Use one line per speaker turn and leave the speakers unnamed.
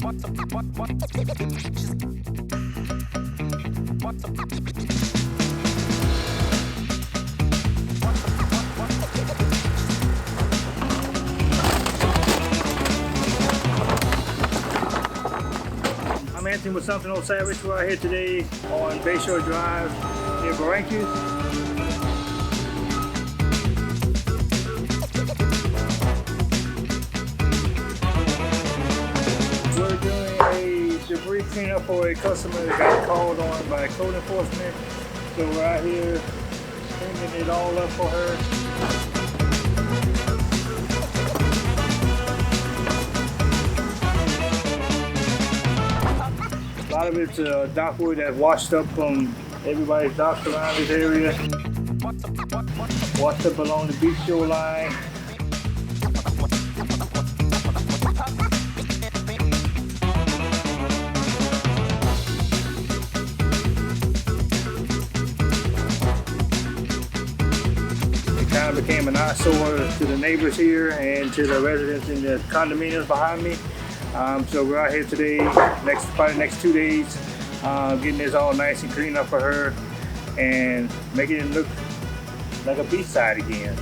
I'm Anthony with Something on Savage. We're out here today on Bayshore Drive near Barranquez. We're doing a debris cleanup for a customer that got called on by code enforcement. So we're out here cleaning it all up for her. A lot of it's dockwood that washed up from everybody's docks around this area. Washed up along the beach shoreline. It kind of became an eyesore to the neighbors here and to the residents in the condominiums behind me. So we're out here today, probably next 2 days, getting this all nice and clean up for her and making it look like a beachside again.